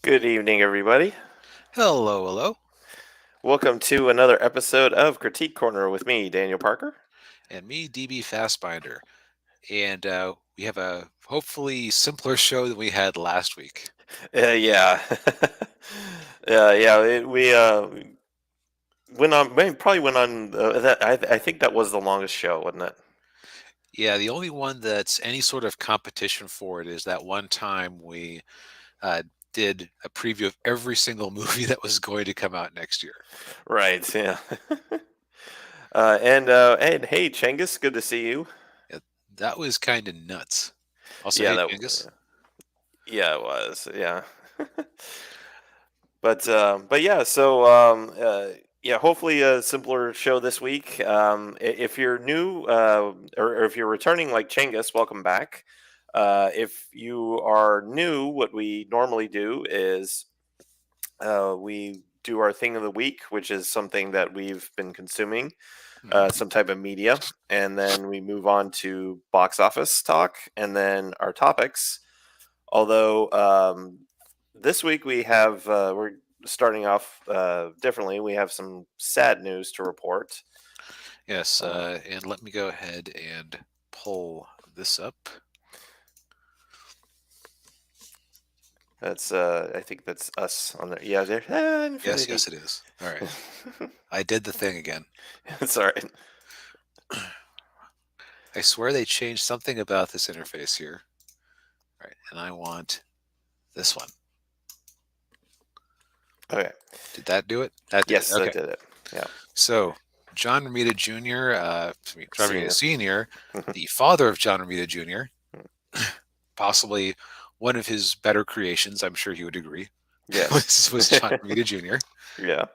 Good evening, everybody. Hello, hello, Welcome to another episode of Critique Corner with me, Daniel Parker. and me, DB Fastbinder. And we have a hopefully simpler show than we had last week. Yeah, yeah. We went on. Probably went on. That I think that was the longest show, wasn't it? Yeah, the only one that's any sort of competition for it is that one time we uh, did a preview of every single movie that was going to come out next year. Right. Yeah. And hey, Chengus, good to see you. Yeah, that was kind of nuts. Also, Yeah, hey, that. Genghis. Yeah, it was. Yeah. But yeah, yeah, hopefully a simpler show this week. If you're new or if you're returning like Chengus, welcome back. If you are new, what we normally do is we do our thing of the week, which is something that we've been consuming, Mhm. some type of media, and then we move on to box office talk, and then our topics. Although this week we're starting off differently. We have some sad news to report. Yes, Uh, and let me go ahead and pull this up. that's I think that's us on there. Yeah, there. Yes, Infinity. yes, it is. All right, I did the thing again. It's all right. I swear they changed something about this interface here. Right, and I want this one. Okay. Did that do it? That did it. Yes, that Okay. did it. Yeah. So, John Romita Jr., John Romita Senior. Sr., the father of John Romita Jr., possibly one of his better creations, I'm sure he would agree, Yes. was John Romita Jr. Yeah.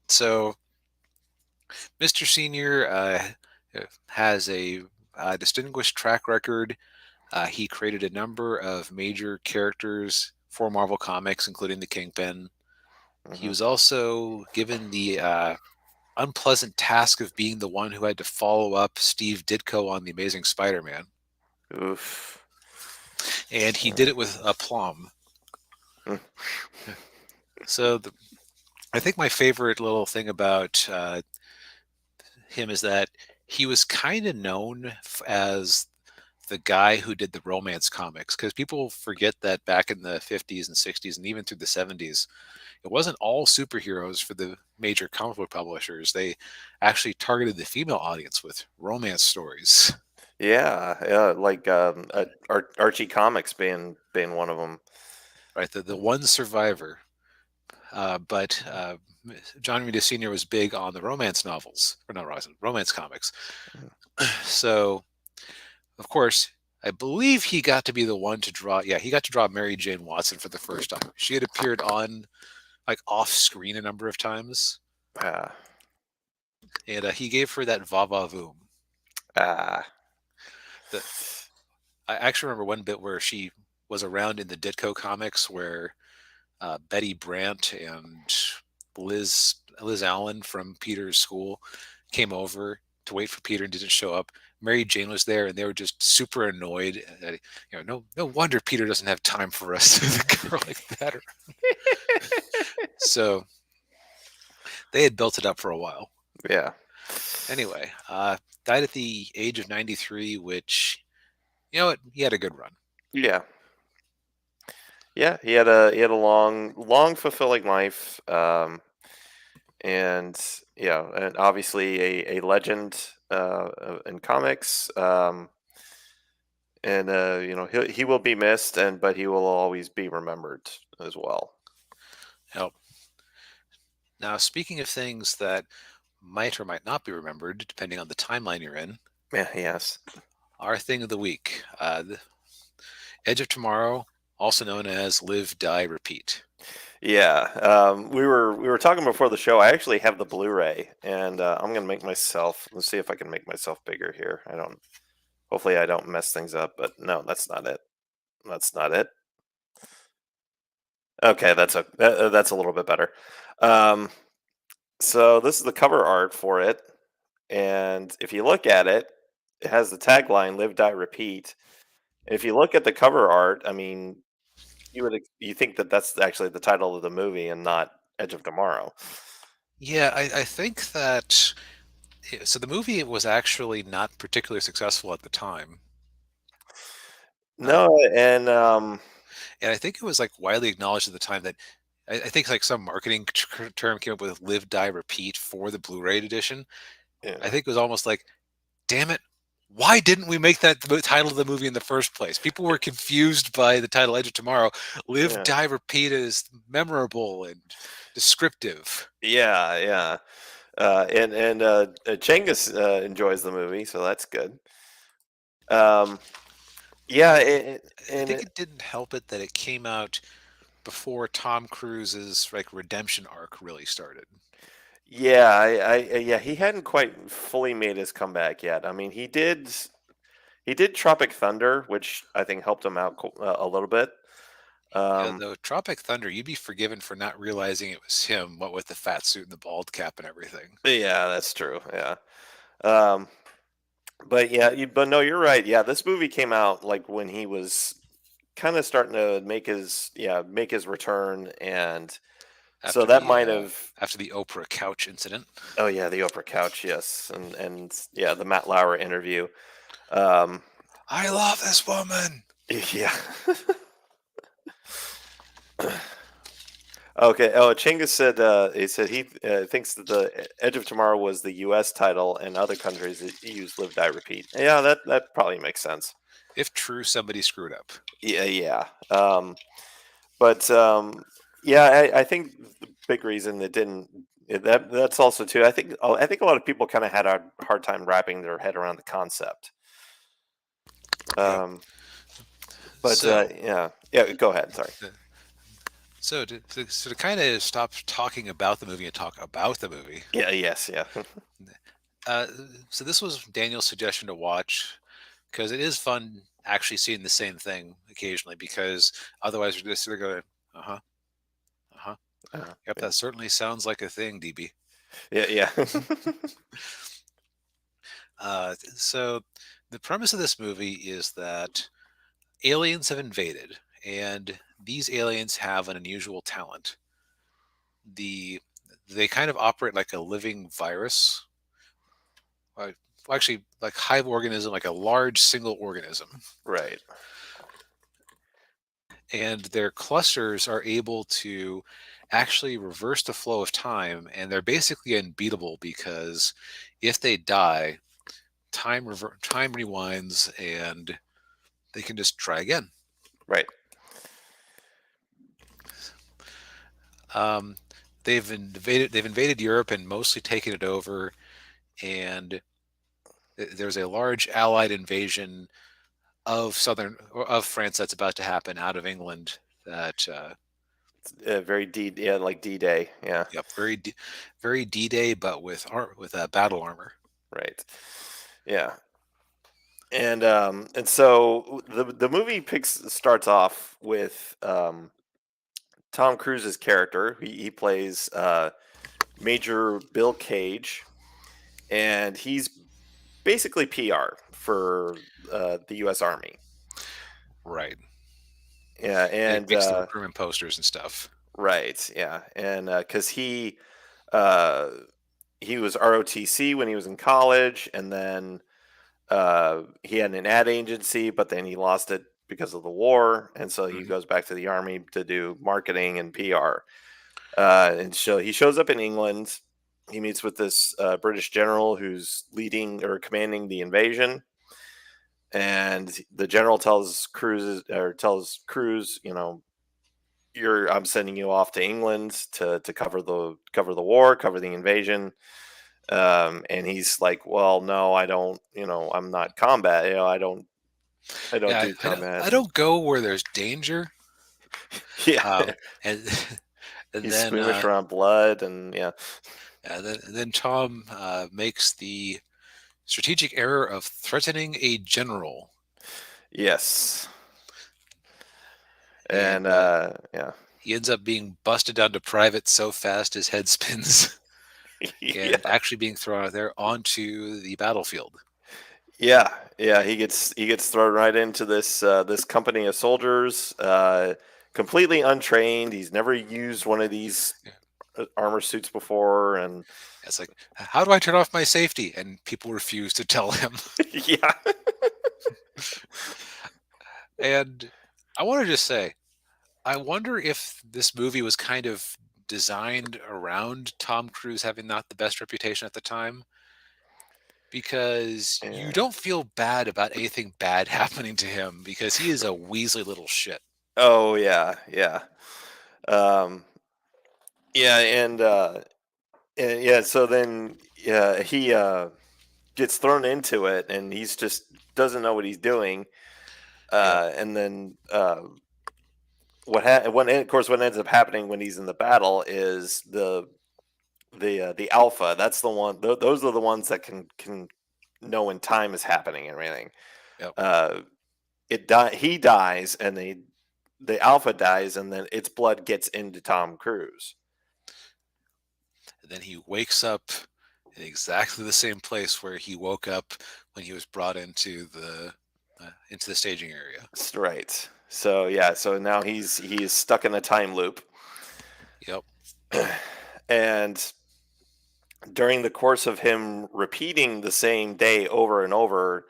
So, Mr. Sr. Has a distinguished track record. He created a number of major characters for Marvel Comics, including the Kingpin. He Hmm. was also given the unpleasant task of being the one who had to follow up Steve Ditko on The Amazing Spider Man. Oof. And he did it with aplomb. Mm. So I think my favorite little thing about him is that he was kind of known as the guy who did the romance comics because people forget that back in the 50s and 60s and even through the 70s it wasn't all superheroes for the major comic book publishers. They actually targeted the female audience with romance stories. Yeah. Yeah. Like Archie Comics being one of them. Right, the one survivor. But John Romita Sr. was big on the romance novels, or not romance comics. So, of course, I believe he got to be the one to draw. Yeah, he got to draw Mary Jane Watson for the first time. She had appeared on, like, off screen a number of times, Ah. and he gave her that va va voom. Ah. The I actually remember one bit where she was around in the Ditko comics where Betty Brant and Liz Allen from Peter's school came over to wait for Peter and didn't show up. Mary Jane was there, and they were just super annoyed. That, no wonder Peter doesn't have time for us. The girl like that. So they had built it up for a while. Yeah. Anyway, died at the age of 93, which you know what, he had a good run. Yeah. Yeah, he had a long fulfilling life, and yeah, and obviously a legend in comics, and he will be missed, but he will always be remembered as well. Help. Now, speaking of things that might or might not be remembered, depending on the timeline you're in, Yeah, yes, our thing of the week, the Edge of Tomorrow, also known as Live, Die, Repeat. yeah. We were talking before the show. I actually have the Blu-ray, and I'm gonna make myself. Let's see if I can make myself bigger here. I don't. Hopefully, I don't mess things up. But no, that's not it. That's not it. Okay, that's a little bit better. Um, so this is the cover art for it, and if you look at it, it has the tagline "Live, Die, Repeat." If you look at the cover art, I mean, you think that that's actually the title of the movie and not Edge of Tomorrow. Yeah, I think that so the movie was actually not particularly successful at the time. Uh, No, and and I think it was like widely acknowledged at the time that I think like some marketing term came up with live, die, repeat for the Blu-ray edition. I yeah, think it was almost like, damn it, why didn't we make that the title of the movie in the first place? People were confused by the title Edge of Tomorrow. Live, yeah, die, repeat is memorable and descriptive. yeah. And Chengis enjoys the movie, so that's good. Um, yeah, I, I and think it didn't help it that it came out before Tom Cruise's like redemption arc really started. yeah, yeah, he hadn't quite fully made his comeback yet. I mean, he did Tropic Thunder, which I think helped him out a little bit. Yeah, Um, though Tropic Thunder, you'd be forgiven for not realizing it was him, what with the fat suit and the bald cap and everything. yeah, that's true. Yeah. Um, but yeah, but no, you're right. Yeah, this movie came out like when he was kind of starting to make his return, and so After that the might have. Oprah couch incident. Oh yeah, the Oprah couch, yes, and yeah, the Matt Lauer interview. Um, I love this woman. yeah. Okay. Oh, Chingus said he thinks that the Edge of Tomorrow was the U.S. title, and other countries that use Live Die Repeat. Yeah, that probably makes sense. If true, somebody screwed up. Yeah, yeah. But yeah, I think the big reason it didn't that's also too. I think a lot of people kind of had a hard time wrapping their head around the concept. Yep. Um, but So, yeah. Go ahead. Sorry. uh, so to kind of stop talking about the movie and talk about the movie. Yeah. Yes. Yeah. Uh, so this was Daniel's suggestion to watch because it is fun actually seeing the same thing occasionally. Because otherwise, we're just sort of going, uh huh, uh huh. Yep, Yeah. that certainly sounds like a thing, DB. Yeah. Yeah. So the premise of this movie is that aliens have invaded, and these aliens have an unusual talent. The They kind of operate like a living virus, like actually like hive organism, like a large single organism, Right. and their clusters are able to actually reverse the flow of time, and they're basically unbeatable because if they die, time rewinds, and they can just try again. Right. Um, they've invaded Europe and mostly taken it over, and there's a large Allied invasion of France that's about to happen out of England. That Very yeah, like D-Day. Yeah. Yep, very D-Day, but with battle armor. Right. Yeah. And so the movie starts off with Tom Cruise's character. He plays Major Bill Cage, and he's basically PR for the U.S. Army. Right. Yeah, Yeah, he and makes the recruitment posters and stuff. right, yeah, and because uh, he was ROTC when he was in college, and then he had an ad agency, but then he lost it because of the war, and so he Mhm. goes back to the army to do marketing and PR. And so he shows up in England. He meets with this British general who's leading or commanding the invasion, and the general tells Cruz, I'm sending you off to England to cover the war, cover the invasion. And he's like, well, no, I don't. I'm not combat. I don't Yeah, do combat. I don't go where there's danger. Yeah, Um, and and he's then squeamish around blood, and yeah, and then Tom makes the strategic error of threatening a general, yes, and and yeah, he ends up being busted down to private so fast his head spins, and yeah. actually being thrown out there onto the battlefield. Yeah, yeah, he gets thrown right into this company of soldiers. completely untrained. He's never used one of these Yeah. armor suits before, and It's like, how do I turn off my safety? And people refuse to tell him. yeah, And I want to just say, I wonder if this movie was kind of designed around Tom Cruise having not the best reputation at the time, because you yeah. don't feel bad about anything bad happening to him because he is a weaselly little shit. Oh yeah, yeah, um, yeah, and yeah. So then, yeah, he gets thrown into it, and he's just doesn't know what he's doing. Yep. And then of course, what ends up happening when he's in the battle is the alpha. That's the one. Those are the ones that can know when time is happening and everything. Yep. Uh, he dies, and the alpha dies, and then its blood gets into Tom Cruise. And then he wakes up in exactly the same place where he woke up when he was brought into the staging area. Right. So yeah. So now he is stuck in a time loop, Yep. and during the course of him repeating the same day over and over,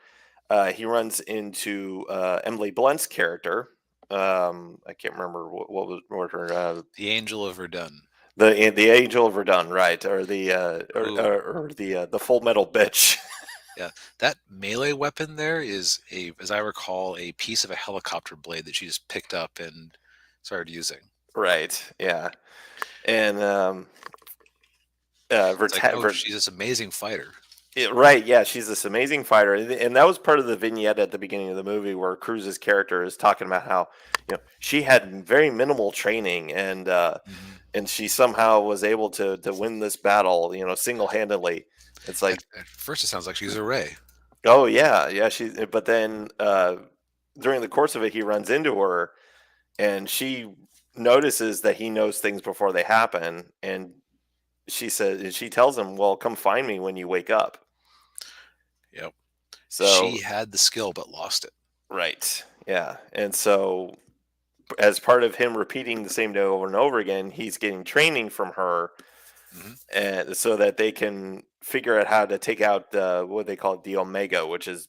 he runs into Emily Blunt's character. I can't remember what her The Angel of Verdun. the Angel of Verdun, right? Or Ooh. or the Full Metal Bitch. Yeah. That melee weapon there is as I recall, a piece of a helicopter blade that she just picked up and started using. Right. Yeah. And It's like, oh, she's this amazing fighter. Right, yeah, she's this amazing fighter, and that was part of the vignette at the beginning of the movie where Cruz's character is talking about how she had very minimal training, Hmm. and she somehow was able to win this battle, single handedly. It's like, At first, it sounds like she's a Ray. oh yeah, yeah, but then during the course of it, he runs into her, and she notices that he knows things before they happen, and she tells him, "Well, come find me when you wake up." Yep. So She had the skill but lost it. right. Yeah. And so, as part of him repeating the same day over and over again, he's getting training from her, Hmm. and so that they can figure out how to take out what they call the Omega, which is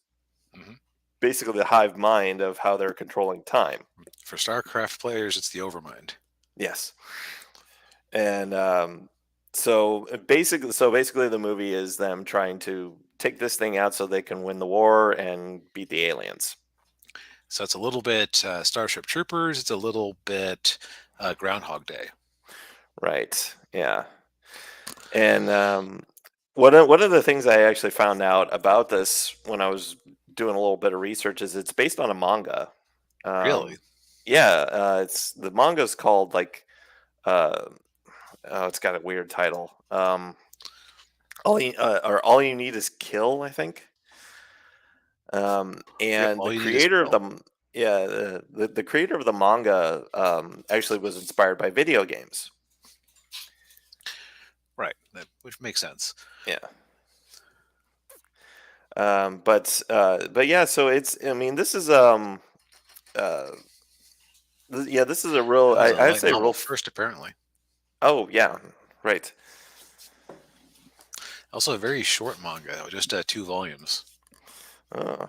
Hmm. basically the hive mind of how they're controlling time. For StarCraft players, it's the Overmind. Yes. And so basically, the movie is them trying to take this thing out so they can win the war and beat the aliens. So it's a little bit Starship Troopers. It's a little bit Groundhog Day. Right. Yeah. And one of the things I actually found out about this when I was doing a little bit of research is it's based on a manga. Really? Um, yeah, it's the manga's called like uh, oh, it's got a weird title. All you need is kill, I think. Yep. And the All you need is creator of kill. yeah, the creator of the manga actually was inspired by video games. Right. Which makes sense. Yeah. But yeah, so it's I mean this is uh yeah, this is a real It was a I'd light say novel first, apparently. oh yeah, right. Also, a very short manga, just 2 volumes, Uh,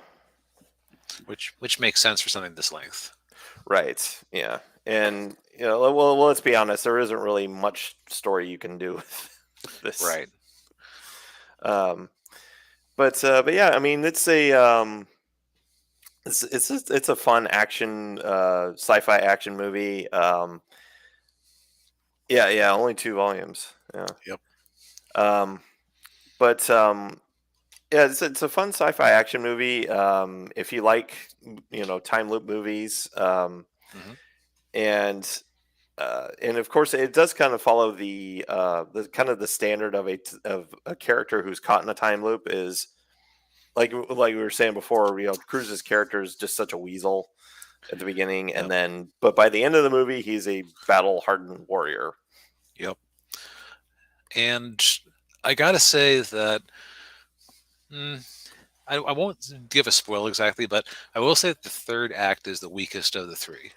which makes sense for something this length. right. Yeah. And well, let's be honest, there isn't really much story you can do with this. Right. Um but yeah, I mean it's a fun action sci-fi action movie. Yeah, yeah, only 2 volumes. Yeah. Yep. Um but Yeah, it's a fun sci-fi action movie. If you like, time loop movies, Hmm. and of course, it does kind of follow the kind of the standard of of a character who's caught in a time loop is like we were saying before. Cruz's character is just such a weasel at the beginning, and Yep. then but by the end of the movie, he's a battle-hardened warrior. Yep. And I gotta say that mm, I won't give a spoil exactly, but I will say that the third act is the weakest of the three.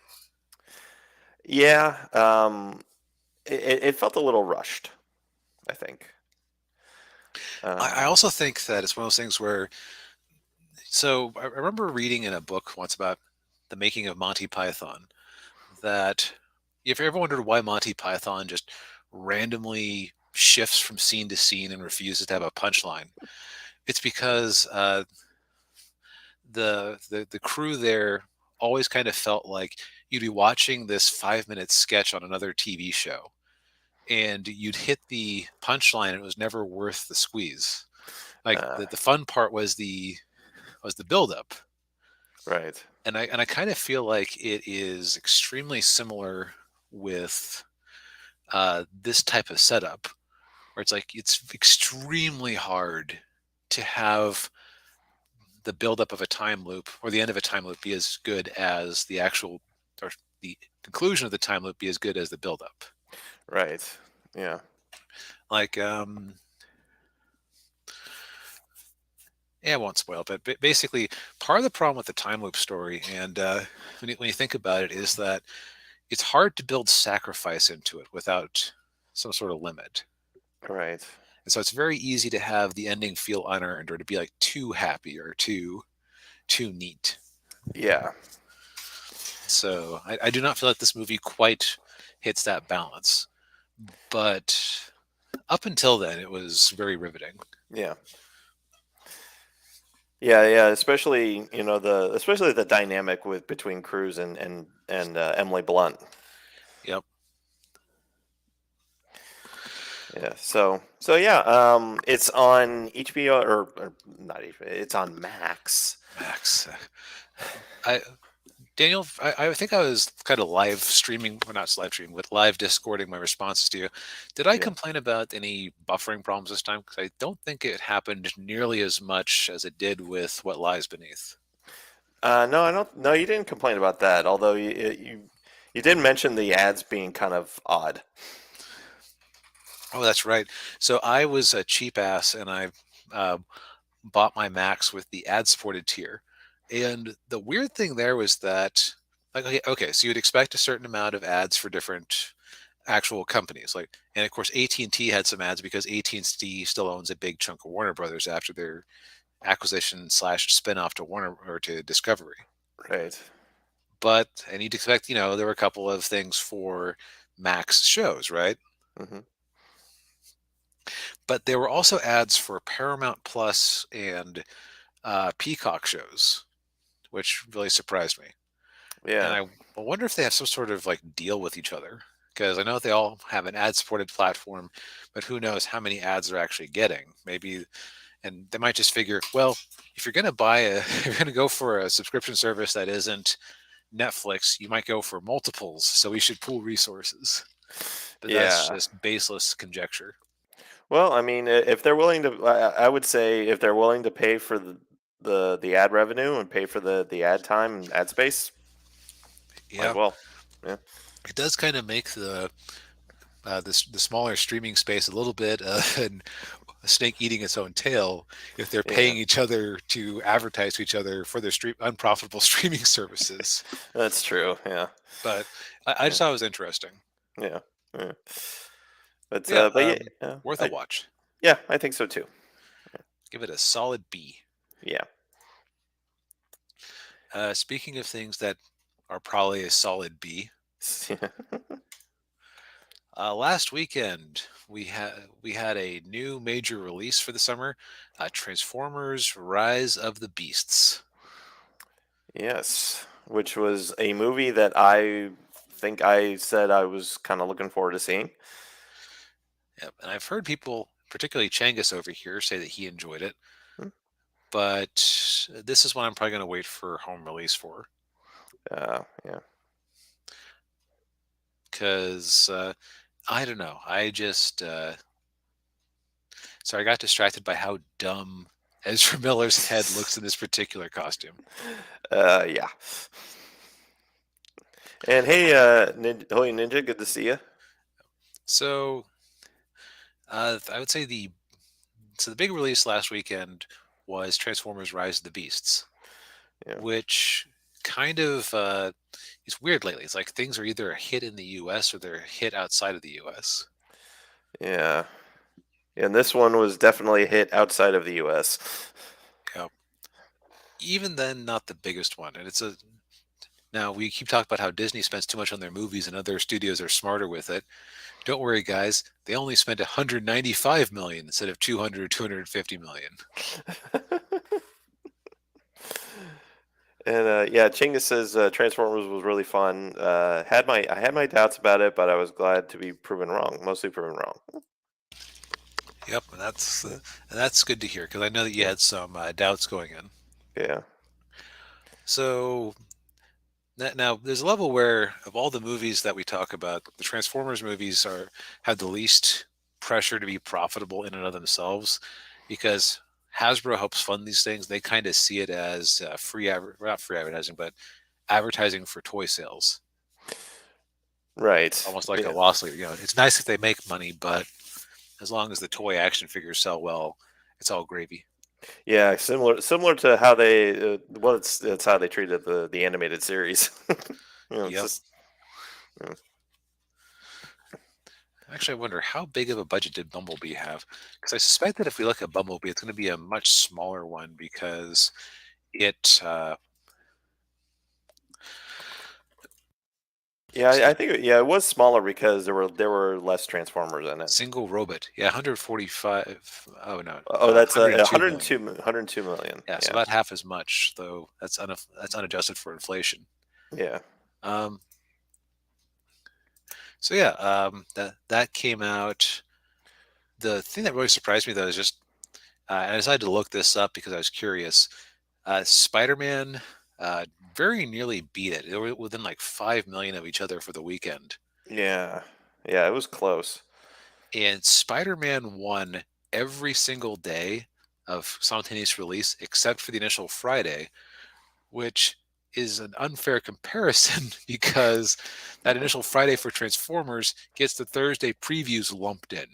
Yeah, it felt a little rushed, I think. I Um, also think that it's one of those things where, so I remember reading in a book once about the making of Monty Python that if you ever wondered why Monty Python just randomly shifts from scene to scene and refuses to have a punchline, it's because the crew there always kind of felt like you'd be watching this 5 minute sketch on another TV show, and you'd hit the punchline and it was never worth the squeeze. Like uh, the fun part was the buildup. right, And I kind of feel like it is extremely similar with this type of setup, where it's like it's extremely hard to have the buildup of a time loop or the end of a time loop be as good as the actual, or the conclusion of the time loop be as good as the buildup. right, yeah, Like, yeah, I won't spoil it, but basically, part of the problem with the time loop story, and when you think about it, is that it's hard to build sacrifice into it without some sort of limit. right, And so it's very easy to have the ending feel unearned or to be like too happy or too neat. yeah, So I do not feel like this movie quite hits that balance. But up until then, it was very riveting. yeah. Yeah, yeah, especially especially the dynamic with between Cruz and Emily Blunt. Yep. Yeah, so yeah, it's on HBO or not HBO, it's on Max. Max. I Daniel, I think I was kind of live streaming, or not live streaming, but live discording my responses to you. Did I Yeah. complain about any buffering problems this time? Because I don't think it happened nearly as much as it did with What Lies Beneath. No, I don't. No, you didn't complain about that. Although you did mention the ads being kind of odd. Oh, that's right. So I was a cheap ass, and I uh, bought my Max with the ad-supported tier. And the weird thing there was that, like, okay, so you'd expect a certain amount of ads for different actual companies, like, and of course AT&T had some ads because AT&T still owns a big chunk of Warner Brothers after their acquisition slash spin-off to Warner or to Discovery. Right. But and you'd expect, there were a couple of things for Max shows, right? Hmm. But there were also ads for Paramount Plus and Peacock shows, which really surprised me. And Yeah. I wonder if they have some sort of like deal with each other, because I know they all have an ad-supported platform, but who knows how many ads they're actually getting? Maybe, and they might just figure, well, if you're going to if you're going to go for a subscription service that isn't Netflix, you might go for multiples, so we should pool resources. But that's Yeah. just baseless conjecture. Well, I mean, if they're willing to, I would say if they're willing to pay for the ad revenue and pay for the ad time and ad space, might as Yeah, well. Yeah. it does kind of make the smaller streaming space a little bit a snake eating its own tail if they're Yeah. paying each other to advertise to each other for their unprofitable streaming services. That's true. Yeah. But I Yeah. just thought it was interesting. Yeah. Yeah. But yeah, But yeah, worth a watch. yeah, I think so too. Give it a solid B. Yeah. Speaking of things that are probably a solid B, last weekend we had a new major release for the summer, Transformers: Rise of the Beasts. Yes, which was a movie that I think I said I was kind of looking forward to seeing. Yep. And I've heard people, particularly Changus over here, say that he enjoyed it. Hmm. But this is one I'm probably going to wait for home release for, Yeah. because I don't know. Sorry, I got distracted by how dumb Ezra Miller's head looks in this particular costume. Yeah. And hey, Holy Ninja, good to see you. So I would say the big release last weekend was Transformers: Rise of the Beasts, Yeah. which kind of it's weird lately. It's like things are either a hit in the U.S. or they're a hit outside of the U.S. Yeah. And this one was definitely a hit outside of the U.S. Yeah. Even then, not the biggest one. And it's a now we keep talking about how Disney spends too much on their movies and other studios are smarter with it. Don't worry, guys. They only spent 195 million instead of 200 or 250 million. And yeah, Chingus says Transformers was really fun. I had my doubts about it, but I was glad to be proven wrong, mostly proven wrong. Yep, and that's good to hear because I know that you Yeah, had some doubts going in. yeah, So now there's a level where of all the movies that we talk about, the Transformers movies are have the least pressure to be profitable in and of themselves because Hasbro helps fund these things. They kind of see it as not free advertising, but advertising for toy sales, right. almost like a Yeah, loss leader. It's nice if they make money, but as long as the toy action figures sell well, it's all gravy. yeah. Similar to how they well, it's how they treated the animated series. It's Yep. just uh, Actually, I wonder how big of a budget did Bumblebee have? Because I suspect that if we look at Bumblebee, it's going to be a much smaller one because it, yeah. I excuse me, think yeah, it was smaller because there were less Transformers in it. single robot. Yeah, 145. Oh no, Oh, that's 102 million. 102 102 million. Yeah, so Yeah, about half as much, though that's unadjusted for inflation. yeah, Um, so yeah, that came out. The thing that really surprised me though is just I decided to look this up because I was curious. Spider-Man uh, very nearly beat it. They were within like 5 million of each other for the weekend, yeah, yeah. It was close. and Spider-Man won every single day of simultaneous release except for the initial Friday, which is an unfair comparison because that initial Friday for Transformers gets the Thursday previews lumped in.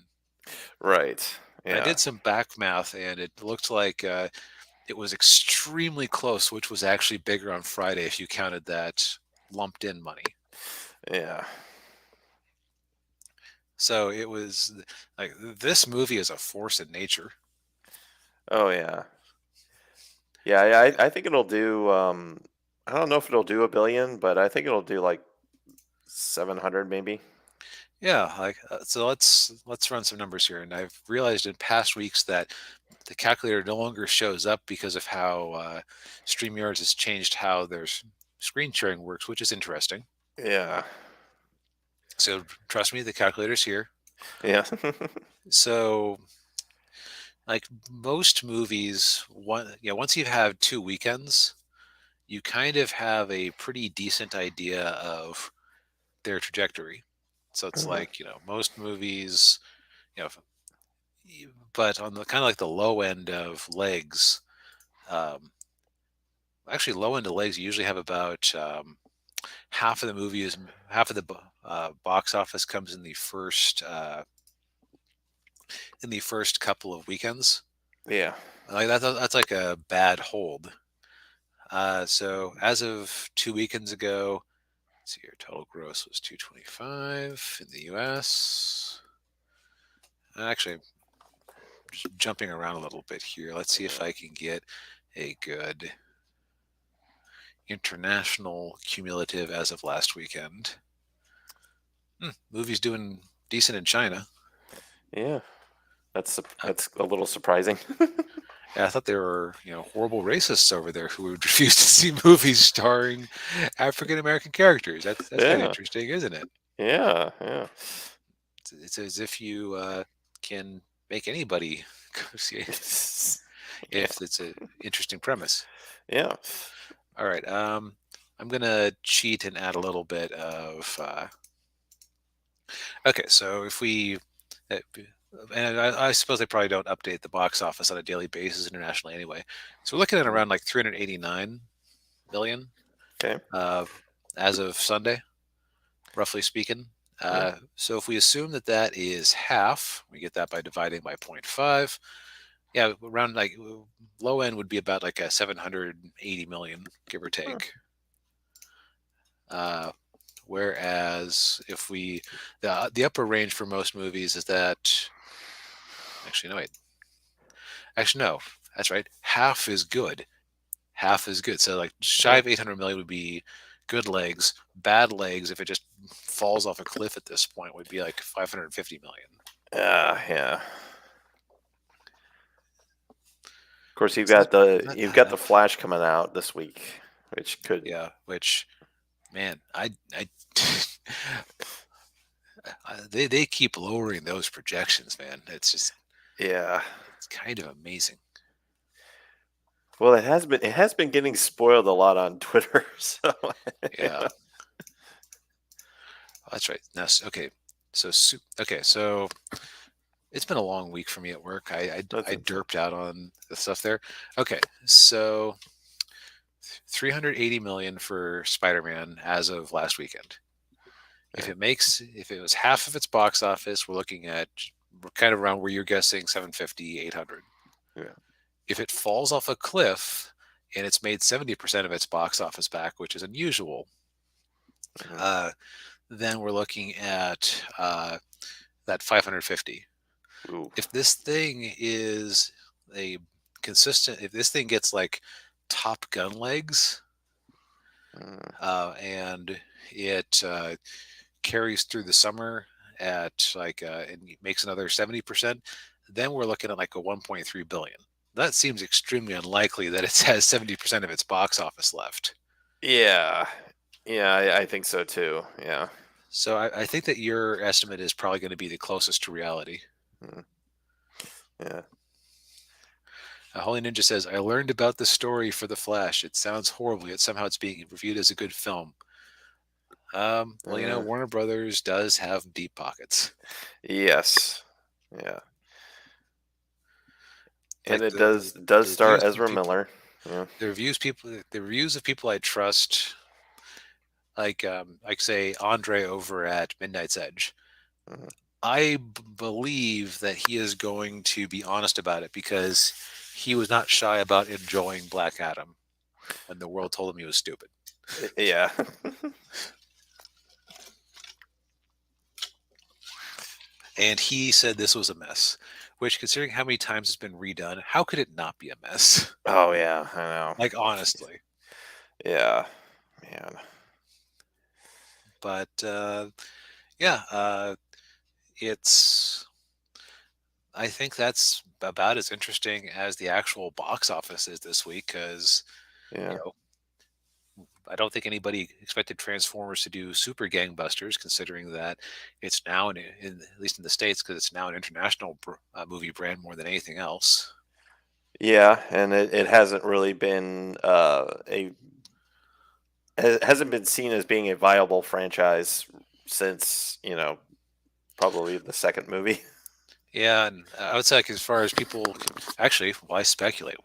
Right. And I Yeah. did some back math, and it looked like it was extremely close, which was actually bigger on Friday if you counted that lumped in money. Yeah. So it was like this movie is a force in nature. Oh yeah. Yeah, I think it'll do I don't know if it'll do a billion, but I think it'll do like 700 maybe. Yeah, like so let's run some numbers here. And I've realized in past weeks that the calculator no longer shows up because of how StreamYard has changed how their screen sharing works, which is interesting. Yeah. So trust me, the calculator's here. Yeah. So like most movies, once you have two weekends, you kind of have a pretty decent idea of their trajectory. So it's Mhm. like, most movies, you know, but on the kind of like the low end of legs, um, actually low end of legs, you usually have about half of the movies, half of the box office comes in the first couple of weekends. Yeah. Like that's like a bad hold. So as of 2 weekends ago, let's see here, total gross was 225 in the U.S. Actually, just jumping around a little bit here. Let's see if I can get a good international cumulative as of last weekend. Movie's doing decent in China. Yeah. Uh, That's a little surprising. yeah, I thought there were horrible racists over there who would refuse to see movies starring African American characters. That's kind of Yeah. interesting, isn't it? Yeah. Yeah. It's as if you can make anybody go see it Yeah. if it's an interesting premise. Yeah. All right, I'm gonna cheat and add a little bit of. Okay, so if we, uh, and I suppose they probably don't update the box office on a daily basis internationally anyway. So we're looking at Mhm. around like 389 million Okay. uh, as of Sunday, roughly speaking. Yeah. So if we assume that that is half, we get that by dividing by zero point 0.5. Yeah, around like low end would be about like a 780 million, give or Huh. take. Uh, whereas if we the upper range for most movies is that actually no wait actually no that's right, half is good, half is good. So like shy Yeah. of 800 million would be good legs. Bad legs, if it just falls off a cliff at this point, would be like 550 million. Yeah. Of course, It's not you've that got the up. Flash coming out this week, which could. Yeah, which man, I they keep lowering those projections, man. It's just Yeah. it's kind of amazing. Well, it has been getting spoiled a lot on Twitter. So Yeah, that's right. Now, okay, okay, so it's been a long week for me at work. that's I insane. derped out on the stuff there. Okay, so 380 million for Spider-Man as of last weekend. Yeah. If it was half of its box office, we're kind of around where you're guessing 750, 800. Yeah. If it falls off a cliff and it's made 70% of its box office back, which is unusual, Mhm. uh, then we're looking at that 550. Ooh. If this thing is a if this thing gets like Top Gun legs, Mm. and it carries through the summer at and makes another 70%, then we're looking at like a 1.3 billion. That seems extremely unlikely that it has 70% of its box office left. Yeah. Yeah, I think so too. Yeah. So I think that your estimate is probably going to be the closest to reality. Mm. Yeah. Holy Ninja says, I learned about the story for The Flash. It sounds horrible, yet somehow it's being reviewed as a good film. Well, Uh, Warner Brothers does have deep pockets. yes. Yeah. And Like it does the star reviews of Ezra people, Miller. Yeah. the reviews of people I trust, like say Andre over at Midnight's Edge. Mhm. Believe that he is going to be honest about it because he was not shy about enjoying Black Adam when the world told him he was stupid. Yeah. And he said this was a mess, which, considering how many times it's been redone, how could it not be a mess? Oh yeah, I know. Like, Jeez. honestly. Yeah. Man. But yeah, it's. I think that's about as interesting as the actual box office is this week because, you Yeah. know, I don't think anybody expected Transformers to do super gangbusters, considering that it's now, at least in the States, because it's now an international movie brand more than anything else. Yeah, and it hasn't really been it hasn't been seen as being a viable franchise since, probably the second movie. Yeah, and I would say, like, as far as people actually, why speculate?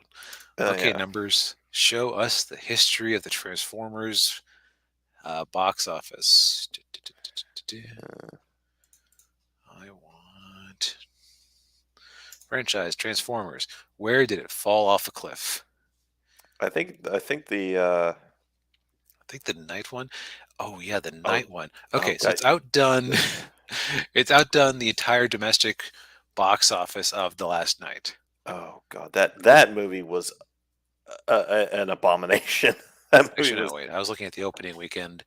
Okay, Yeah. numbers, show us the history of the Transformers box office. I want franchise Transformers. Where did it fall off a cliff? I think the I think the night one. Oh yeah, the oh night one. oh Okay, so god. it's outdone. It's outdone the entire domestic box office of the last night. Oh god, that movie was an abomination. That movie Actually, was. no, wait. I was looking at the opening weekend.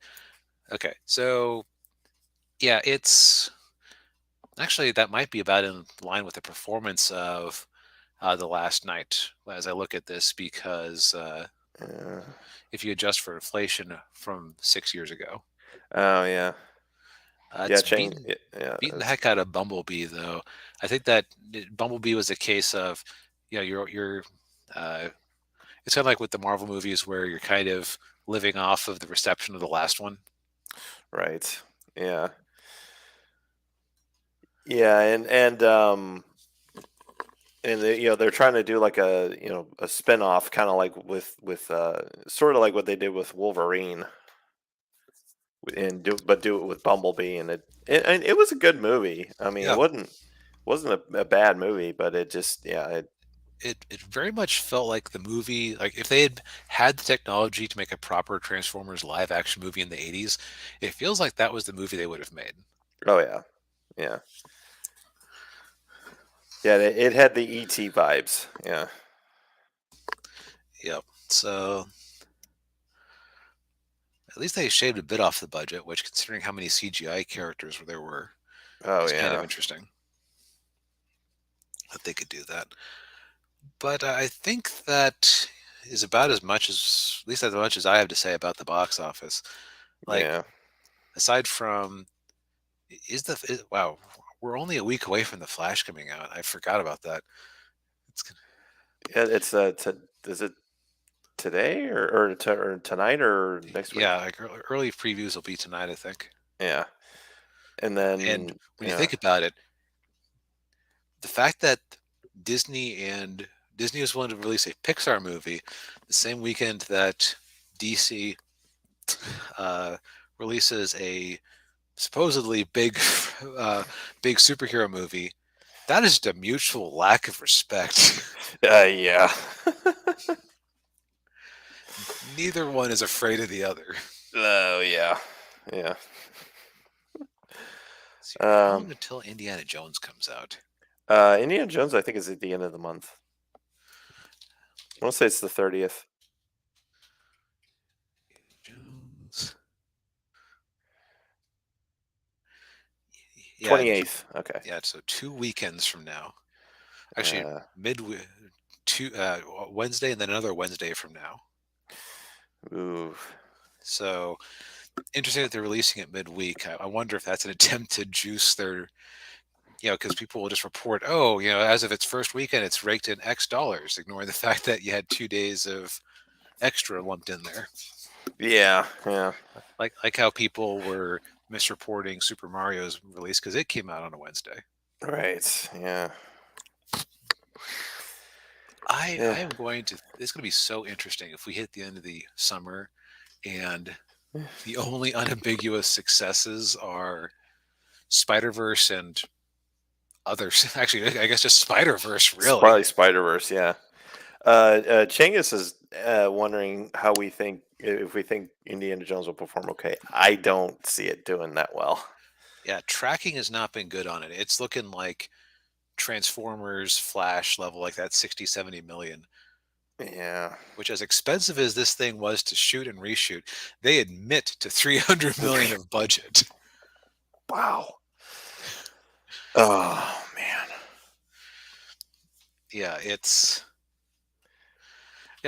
Okay, so yeah, it's actually that might be about in line with the performance of the last night as I look at this because uh, if you adjust for inflation from 6 years ago, oh yeah. Yeah, it's Chang. Yeah, beating the it's heck out of Bumblebee, though. I think that Bumblebee was a case of, uh, it's kind of like with the Marvel movies where you're kind of living off of the reception of the last one. right. Yeah. Yeah, and they're trying to do like a spin-off kind of like with sort of like what they did with Wolverine and do it with Bumblebee, and it was a good movie. I mean, it Yeah, wasn't a bad movie, but it just, yeah, it very much felt like the movie, like if they had the technology to make a proper Transformers live action movie in the 80s, it feels like that was the movie they would have made. Oh yeah, yeah, yeah. It had the ET vibes. Yeah, Yep. So at least they shaved a bit off the budget, which, considering how many CGI characters there were, oh is kind of yeah, interesting that they could do that. But I think that is about as much as, at least as much as I have to say about the box office. Like, yeah. aside from, wow, we're only a week away from the Flash coming out. I forgot about that. It's Yeah, it's is it today or tonight or next week? Yeah, like early previews will be tonight, I think. Yeah, and And then when you yeah, think about it, the fact that Disney and Disney was willing to release a Pixar movie the same weekend that DC uh, releases a supposedly big superhero movie, that is just a mutual lack of respect. yeah. Neither one is afraid of the other. Oh yeah, yeah. So how Um, long until Indiana Jones comes out? Indiana Jones, I think, is at the end of the month. I want to say it's the 30th, Jones. Yeah, 28th. Okay. yeah. So 2 weekends from now. Actually, Uh, mid two Wednesday and then another Wednesday from now. ooh. So interesting that they're releasing it midweek. I wonder if that's an attempt to juice their, because people will just report, oh, as of its first weekend, it's raked in X dollars, ignoring the fact that you had 2 days of extra lumped in there. Yeah, yeah. Like how people were misreporting Super Mario's release because it came out on a Wednesday. Right. Yeah. I Yeah. am going to. It's going to be so interesting if we hit the end of the summer and the only unambiguous successes are Spider Verse and others. Actually, I guess just Spider Verse, It's really. probably Spider Verse. Yeah. Chengus is wondering how we think if we think Indiana Jones will perform okay. I don't see it doing that well. Yeah, tracking has not been good on it. It's looking like Transformers Flash level, like that 60, 70 million, Yeah. which, as expensive as this thing was to shoot and reshoot, they admit to 300 million of budget. Wow. Oh man. Yeah,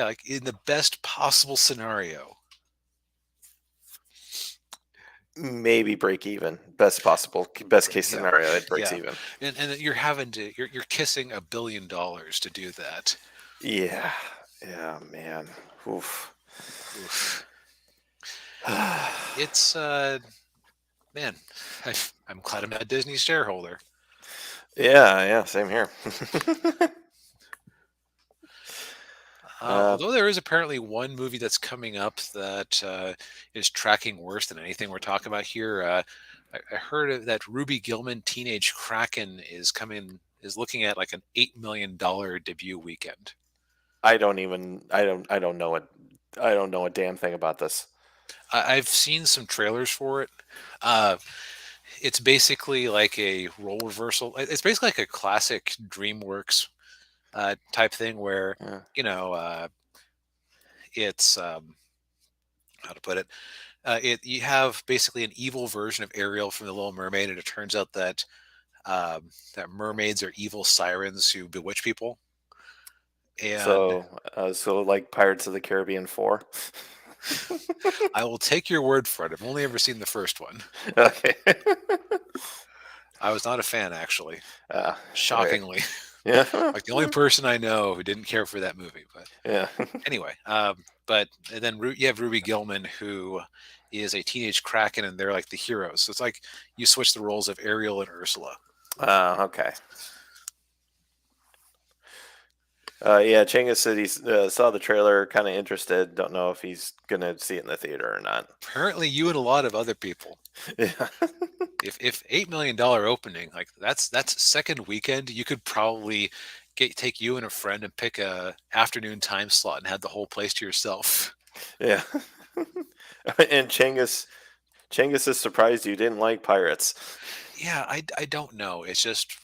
like in the best possible scenario. Maybe break even. Best possible, best case Yeah, scenario, it breaks yeah, even. and you're kissing $1 billion to do that. Yeah. Yeah, man. Oof. Oof. It's man, I'm glad I'm not a Disney shareholder. Yeah, yeah, same here. uh, Although there is apparently one movie that's coming up that is tracking worse than anything we're talking about here. I heard that Ruby Gillman Teenage Kraken is looking at like an $8 million debut weekend. I don't know it. I don't know a damn thing about this. I've seen some trailers for it. Uh, it's basically like a role reversal. It's basically like a classic DreamWorks type thing where Yeah. you know uh, it's how to put it. You have basically an evil version of Ariel from The Little Mermaid, and it turns out that mermaids are evil sirens who bewitch people. And So like Pirates of the Caribbean 4. I will take your word for it. I've only ever seen the first one. Okay. I was not a fan, actually. Okay. Shockingly, Yeah. like the only person I know who didn't care for that movie. But Yeah. anyway, but and then you have Ruby Gillman, who is a teenage kraken, and they're like the heroes. So it's like you switch the roles of Ariel and Ursula. Okay. Yeah, Chenga said he saw the trailer, kind of interested. Don't know if he's gonna see it in the theater or not. Apparently, you and a lot of other people. Yeah. If $8 million opening, like that's second weekend, you could probably take you and a friend and pick a afternoon time slot and have the whole place to yourself. Yeah. And Chengus is surprised you didn't like pirates. Yeah, I don't know. It's just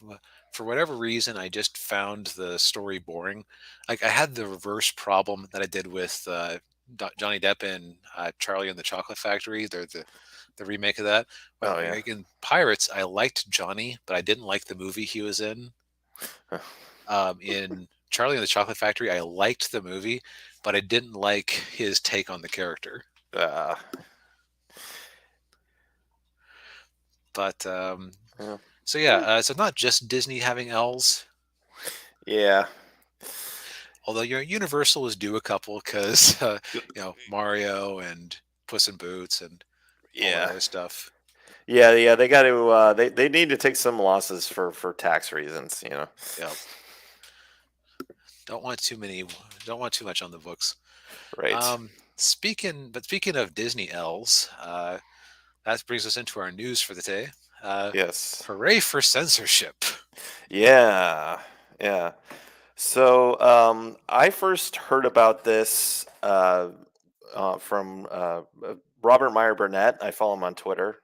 for whatever reason, I just found the story boring. Like I had the reverse problem that I did with Johnny Depp in Charlie and the Chocolate Factory. They're the remake of that. Well, Oh yeah. like in Pirates, I liked Johnny, but I didn't like the movie he was in. In Charlie and the Chocolate Factory, I liked the movie, but I didn't like his take on the character. Uh, But yeah. so yeah, so not just Disney having elves. Yeah. Although your Universal is due a couple because Mario and Puss in Boots and all that Yeah. other stuff. Yeah. They got to. They need to take some losses for tax reasons. You know. Yeah, don't want too many. Don't want too much on the books. Right. Speaking of Disney elves, that brings us into our news for the day. Uh, Yes. Hooray for censorship! Yeah. Yeah. So I first heard about this from Robert Meyer Burnett. I follow him on Twitter.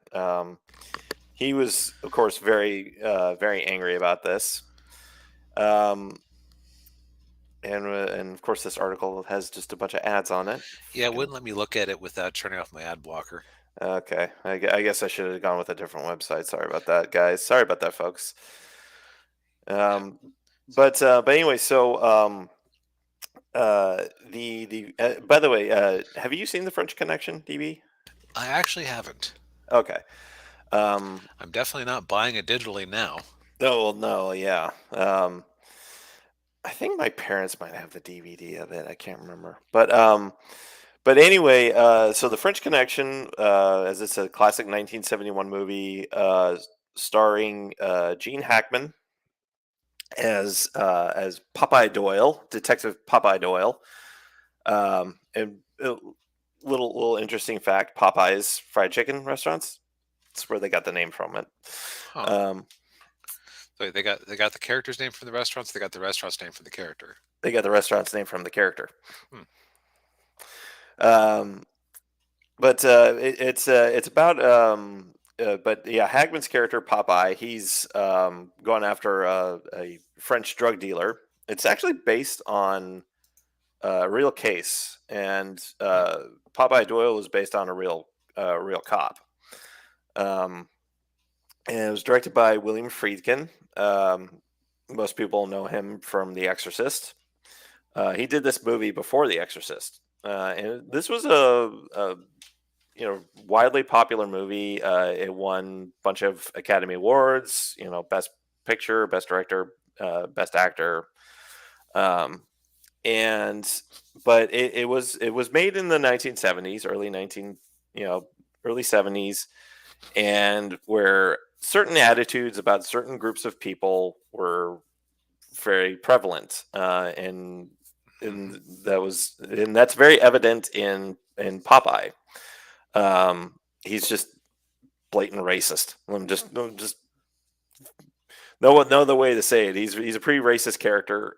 He was, of course, very angry about this. Um, and of course, this article has just a bunch of ads on it. Yeah, it wouldn't let me look at it without turning off my ad blocker. Okay, I guess I should have gone with a different website. Sorry about that, guys. Sorry about that, folks. Yeah, Um, but anyway, so the by the way, have you seen the French Connection, DB? I actually haven't. Okay. Um, I'm definitely not buying it digitally now. oh no, yeah. I think my parents might have the DVD of it. I can't remember, but anyway, so the French Connection, as it's a classic 1971 movie, starring Gene Hackman as Popeye Doyle, Detective Popeye Doyle. And little interesting fact: Popeye's fried chicken restaurants. That's where they got the name from it. Huh? Um, So they got the character's name from the restaurants. They got the restaurant's name from the character. they got the restaurant's name from the character. Hmm. Um, but it's about but yeah, Hagman's character Popeye. He's going after a French drug dealer. It's actually based on a real case, and Hmm. Popeye Doyle was based on a real cop. Um, and it was directed by William Friedkin. Most people know him from The Exorcist. He did this movie before The Exorcist, and this was a widely popular movie. It won a bunch of Academy Awards. Best Picture, Best Director, Best Actor. Um, and but it was made in the 1970s, early 70s, and where certain attitudes about certain groups of people were very prevalent, Hmm. and that's very evident in Popeye. He's just blatant racist. I'm just no other way to say it. He's a pretty racist character.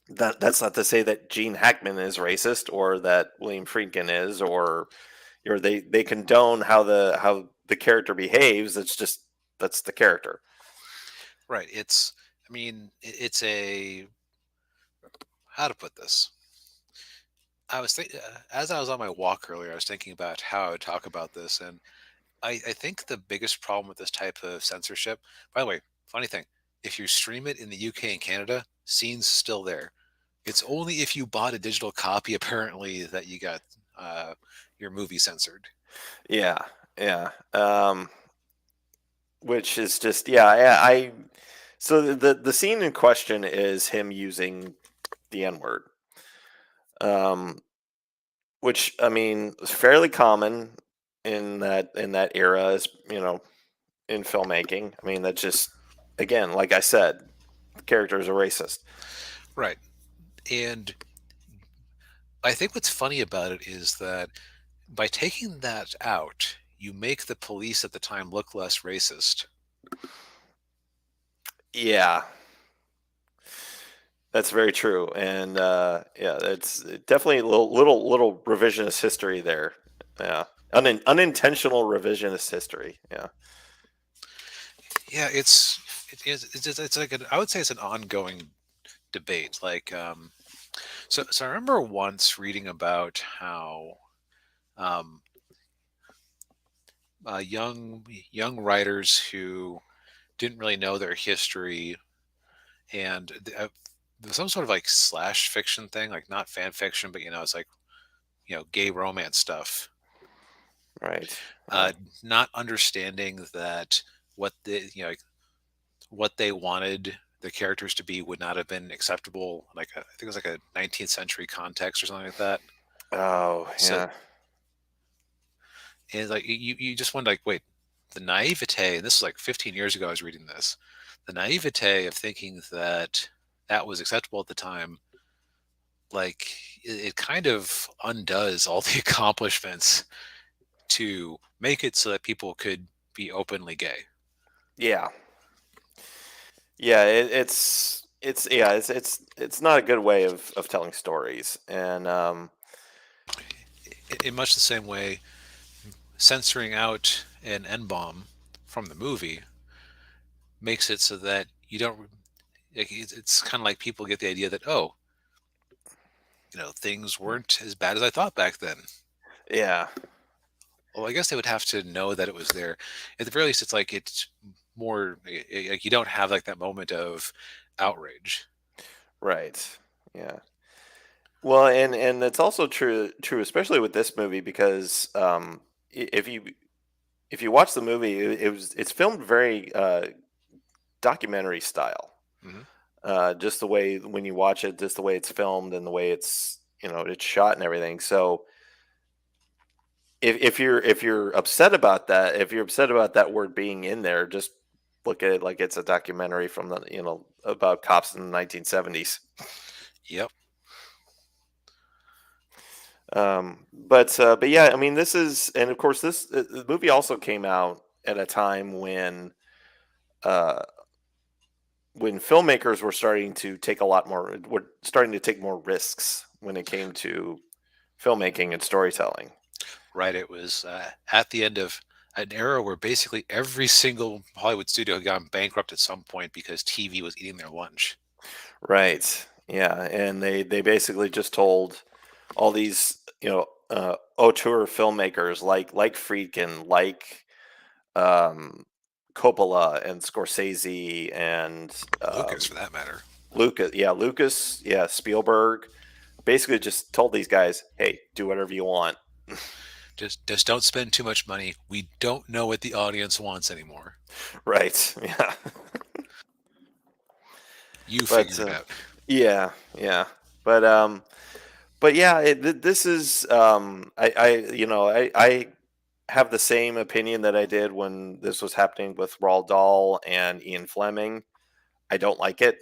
That's not to say that Gene Hackman is racist or that William Friedkin is, or they condone how the character behaves. It's just that's the character. Right. I mean, it's a. How to put this? As I was on my walk earlier, I was thinking about how I would talk about this, and I think the biggest problem with this type of censorship. By the way, funny thing, if you stream it in the UK and Canada, scenes still there. It's only if you bought a digital copy, apparently, that you got your movie censored. Yeah, yeah. Which is just yeah. So the scene in question is him using the N word, um, which I mean is fairly common in that era, as in filmmaking. I mean, that's just again, like I said, the character is a racist. Right. And I think what's funny about it is that by taking that out, you make the police at the time look less racist. Yeah, That's very true, and yeah, it's definitely a little revisionist history there. Yeah, unintentional revisionist history. Yeah, Yeah, it's like I would say it's an ongoing debate. Like, so I remember once reading about how um, young writers who didn't really know their history, and there was some sort of like slash fiction thing, like not fan fiction, but it's like gay romance stuff. right. Yeah, uh, Not understanding that like what they wanted the characters to be would not have been acceptable. Like I think it was like a 19th century context or something like that. oh So, yeah, and like you just wonder, like, wait, the naivete. And this was like 15 years ago. I was reading this. The naivete of thinking that that was acceptable at the time, like it kind of undoes all the accomplishments to make it so that people could be openly gay. yeah, yeah. It's yeah, it's not a good way of telling stories, and In much the same way, censoring out an N bomb from the movie makes it so that you don't. Like, it's kind of like people get the idea that, oh, things weren't as bad as I thought back then. yeah, Well, I guess they would have to know that it was there. At the very least, it's like it's more like you don't have like that moment of outrage. right. Yeah. Well, and it's also true, especially with this movie because if you watch the movie, it's filmed very documentary style. Hmm. Just the way when you watch it, just the way it's filmed and the way it's shot and everything. So if you're upset about that, if you're upset about that word being in there, just look at it like it's a documentary from the about cops in the 1970s. Yep. But yeah, I mean, this is, and of course, the movie also came out at a time uh, when filmmakers were starting to take more risks when it came to filmmaking and storytelling. Right. It was at the end of an era where basically every single Hollywood studio had gone bankrupt at some point because TV was eating their lunch. Right. Yeah, and they basically just told all these auteur filmmakers like Friedkin, like um, Coppola and Scorsese and Lucas, for that matter. Lucas, yeah, Spielberg. Basically, just told these guys, "Hey, do whatever you want." Just don't spend too much money. We don't know what the audience wants anymore. Right? Yeah, You but figure it out. yeah, yeah, but yeah, this is I have the same opinion that I did when this was happening with Roald Dahl and Ian Fleming. I don't like it,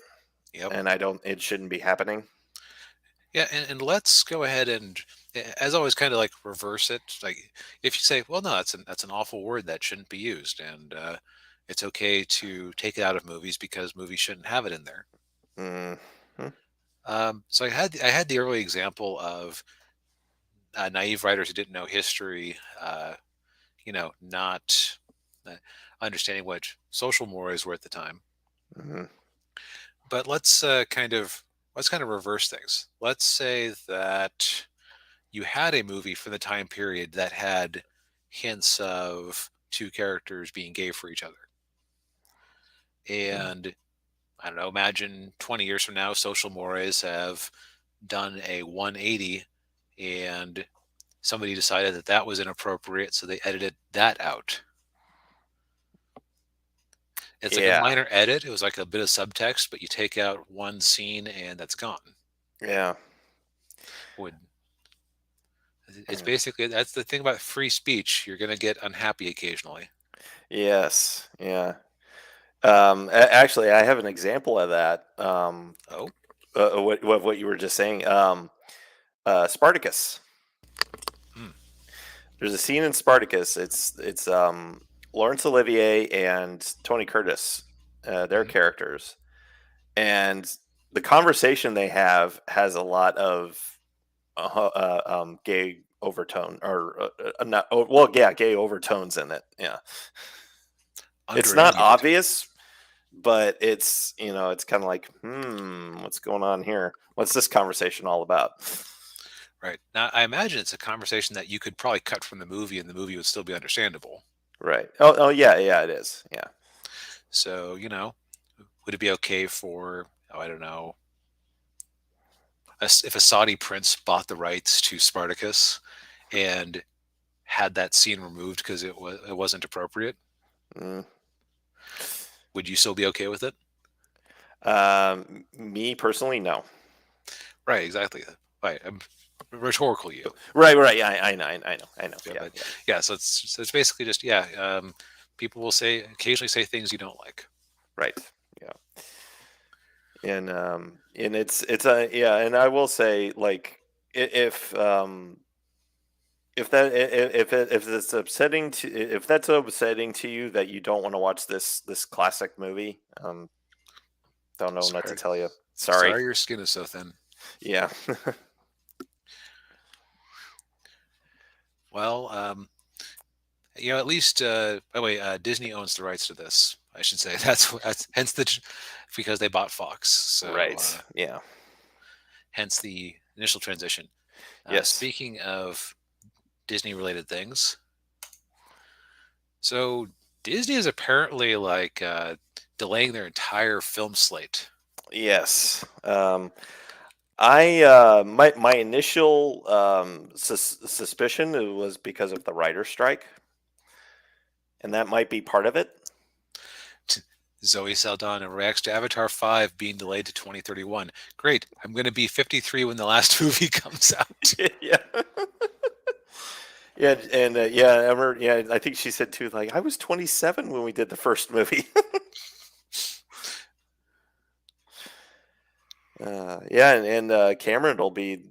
Yep. and I don't. It shouldn't be happening. Yeah, and let's go ahead and, as always, kind of like reverse it. Like if you say, well, no, that's an awful word that shouldn't be used, and it's okay to take it out of movies because movies shouldn't have it in there. Mhm. So I had the early example of naive writers who didn't know history, not uh, understanding what social mores were at the time. Mhm. But let's kind of reverse things. Let's say that you had a movie from the time period that had hints of two characters being gay for each other. And I don't know, imagine 20 years from now, social mores have done a 180 and somebody decided that that was inappropriate, so they edited that out. It's like a Yeah, minor edit. It was like a bit of subtext, but you take out one scene and that's gone. yeah, Would It's yeah. basically that's the thing about free speech. You're going to get unhappy occasionally. Yes, yeah. Actually, I have an example of that. Oh, What you were just saying. Spartacus. hmm, There's a scene in Spartacus. It's Laurence Olivier and Tony Curtis, their hmm, characters, and the conversation they have has a lot of gay overtone or not. Well, yeah, gay overtones in it. Yeah, it's not Underambient. obvious, but it's it's kind of like, what's going on here? What's this conversation all about? Right. Now, I imagine it's a conversation that you could probably cut from the movie and the movie would still be understandable. Right. Oh, yeah, yeah, it is. Yeah. So, would it be okay for, oh, I don't know, if a Saudi prince bought the rights to Spartacus and had that scene removed because it wasn't appropriate? Mm. Would you still be okay with it? Me personally, no. Right, exactly. Right. Rhetorical you. Right, right. Yeah, I know, I know. Yeah, Yeah, but yeah. yeah, so it's basically just yeah. People will occasionally say things you don't like. Right. Yeah. And it's a yeah, and I will say, like, if it's upsetting to if that's upsetting to you that you don't want to watch this classic movie, don't know what to Sorry, tell you. Sorry. sorry, your skin is so thin. Yeah. Well, at least by the way, Disney owns the rights to this. I should say that's hence because they bought Fox. So Right. Yeah. hence the initial transition. Yes. Speaking of Disney related things, so Disney is apparently like delaying their entire film slate. Yes. My initial suspicion was because of the writer strike, and that might be part of it. Zoe Saldana reacts to Avatar 5 being delayed to 2031. Great. I'm going to be 53 when the last movie comes out. Yeah. Yeah, and yeah, I remember, yeah, I think she said too, like, I was 27 when we did the first movie. Yeah, and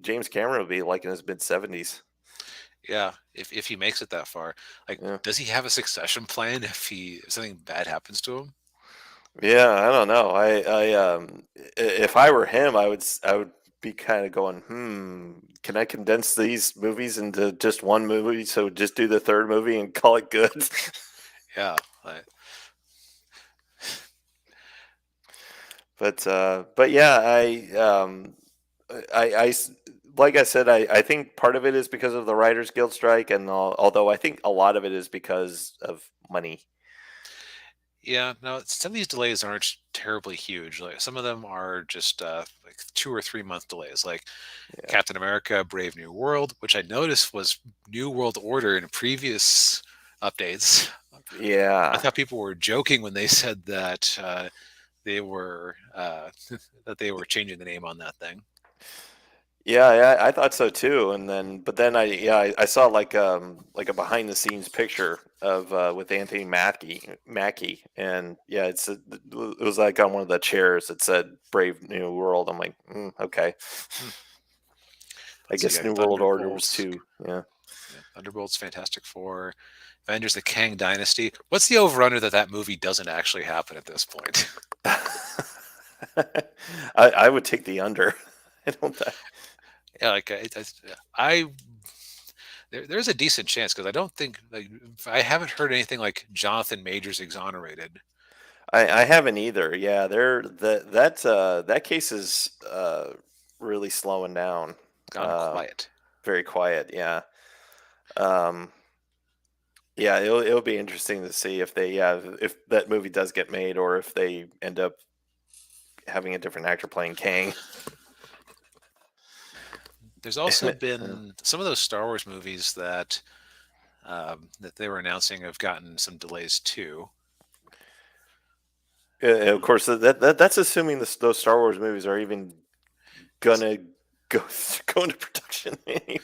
James Cameron will be like in his mid 70s. Yeah, if he makes it that far. Like, Yeah. does he have a succession plan if something bad happens to him? Yeah, I don't know. If I were him, I would be kind of going, can I condense these movies into just one movie? So just do the third movie and call it good. Yeah. Like, But yeah, I like I said, I think part of it is because of the Writers Guild strike, and although I think a lot of it is because of money. yeah, no, some of these delays aren't terribly huge. Like some of them are just like 2 or 3 month delays. Like Yeah, Captain America: Brave New World, which I noticed was New World Order in previous updates. I yeah, thought people were joking when they said that they were that they were changing the name on that thing. yeah, yeah. I thought so too. And then, but then I saw like a behind the scenes picture of with Anthony Mackie, and yeah, it was like on one of the chairs that said Brave New World. I'm like, okay, Hmm. I So guess yeah, New World Order was Thunderbolts, too. Yeah. yeah, Thunderbolts, Fantastic Four, Avengers: The Kang Dynasty. What's the over under that movie doesn't actually happen at this point? I would take the under. I don't. Yeah, like I there's a decent chance because I don't think like I haven't heard anything like Jonathan Majors exonerated. I haven't either. Yeah, that case is really slowing down. Gone Uh, quiet. Very quiet. Yeah. Um, yeah, it'll be interesting to see if if that movie does get made, or if they end up having a different actor playing Kang. There's also been some of those Star Wars movies that they were announcing have gotten some delays too. Of course, that's assuming those Star Wars movies are even gonna go go into production anyway.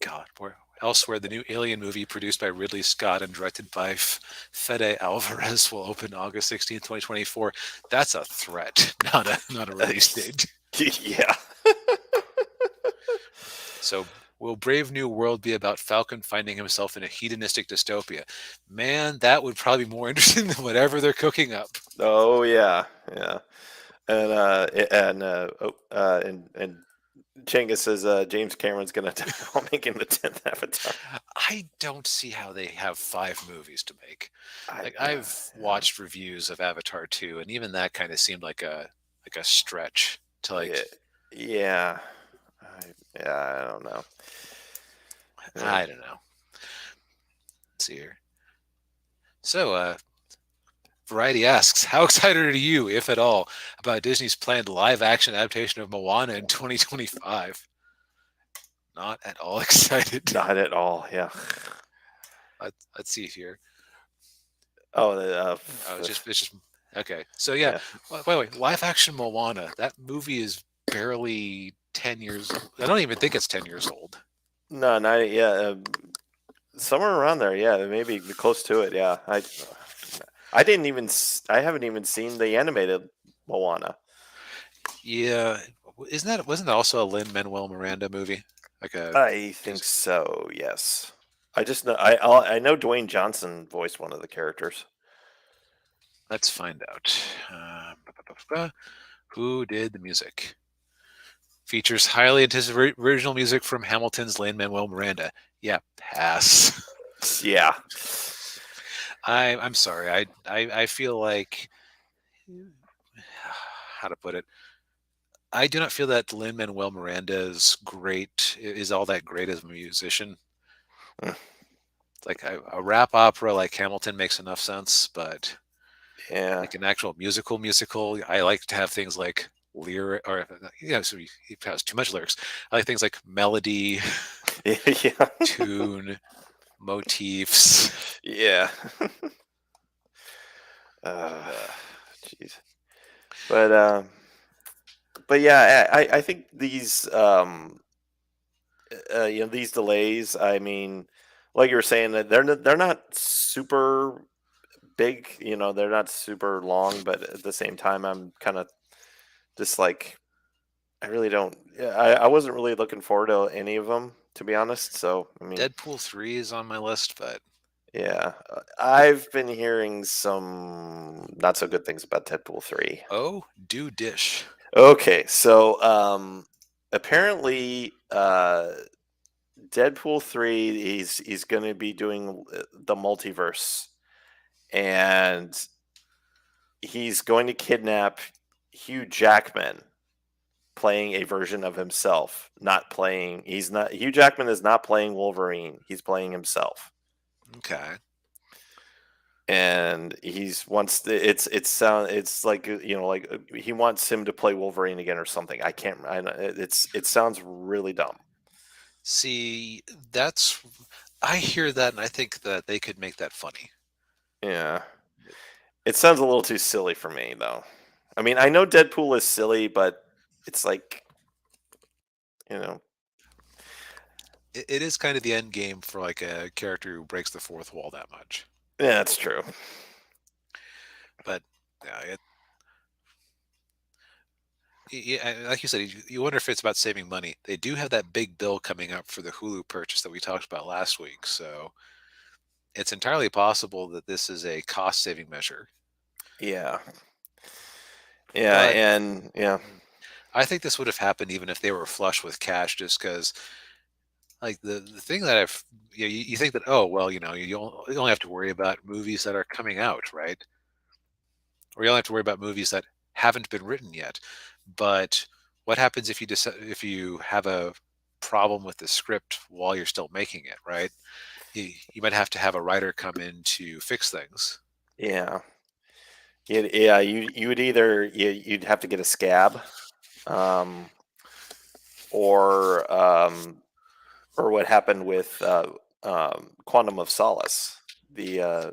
God, where elsewhere the new Alien movie produced by Ridley Scott and directed by Fede Alvarez will open August 16th, 2024. That's a threat, not a release date. Yeah. So, will Brave New World be about Falcon finding himself in a hedonistic dystopia? Man, that would probably be more interesting than whatever they're cooking up. Oh yeah, yeah. and Chenga says James Cameron's gonna die while making the 10th Avatar. I don't see how they have 5 movies to make. I Like I've watched reviews of Avatar 2, and even that kind of seemed like a stretch to yeah, like yeah, I, yeah. I don't know. Yeah. I don't know. Let's see here. So Variety asks, how excited are you, if at all, about Disney's planned live action adaptation of Moana in 2025? Not at all excited. Not at all. Yeah. Let's see here. Oh, Oh, it's just okay. So yeah, yeah. by the way, live action Moana. That movie is barely 10 years. I don't even think it's 10 years old. No, not yeah. Somewhere around there. Yeah, maybe close to it. Yeah. I didn't even. I haven't even seen the animated Moana. Yeah, wasn't that also a Lin Manuel Miranda movie? Like a I think just so. Yes. I just know. I know Dwayne Johnson voiced one of the characters. let's find out. Who did the music? Features highly anticipated original music from Hamilton's Lin Manuel Miranda. Yeah, pass. Yeah. I'm sorry. I feel like how to put it. I do not feel that Lin Manuel Miranda is all that great as a musician. Mm. Like a rap opera like Hamilton makes enough sense, but Yeah. like an actual musical, I like to have things like lyric or so he has too much lyrics. I like things like melody, Yeah. tune, motifs. Yeah. Uh, Uh, Jeez. But yeah, I think these these delays. I mean, like you were saying, that they're not super big. They're not super long, but at the same time, I'm kind of just like I really don't. Yeah, I wasn't really looking forward to any of them, to be honest. So I mean, Deadpool 3 is on my list, but yeah, I've been hearing some not so good things about Deadpool 3. oh, do dish. Okay, so apparently Deadpool 3 he's going to be doing the multiverse, and he's going to kidnap Hugh Jackman playing a version of himself, not playing he's not Hugh Jackman is not playing Wolverine, he's playing himself. Okay. And he's wants it's like like he wants him to play Wolverine again or something. I can't it sounds really dumb. See, that's I hear that and I think that they could make that funny. Yeah. It sounds a little too silly for me though. I mean, I know Deadpool is silly, but it's like, you know, It is kind of the end game for like a character who breaks the fourth wall that much. yeah, that's true. But yeah, like you said, you wonder if it's about saving money. They do have that big bill coming up for the Hulu purchase that we talked about last week, so it's entirely possible that this is a cost-saving measure. Yeah. Yeah, But and yeah. I think this would have happened even if they were flush with cash, just because like the thing that you think that oh well you only have to worry about movies that are coming out, right? Or you only have to worry about movies that haven't been written yet. But what happens if if you have a problem with the script while you're still making it, right? You might have to have a writer come in to fix things. Yeah. Yeah, you would either you'd have to get a scab, um, or what happened with Quantum of Solace, the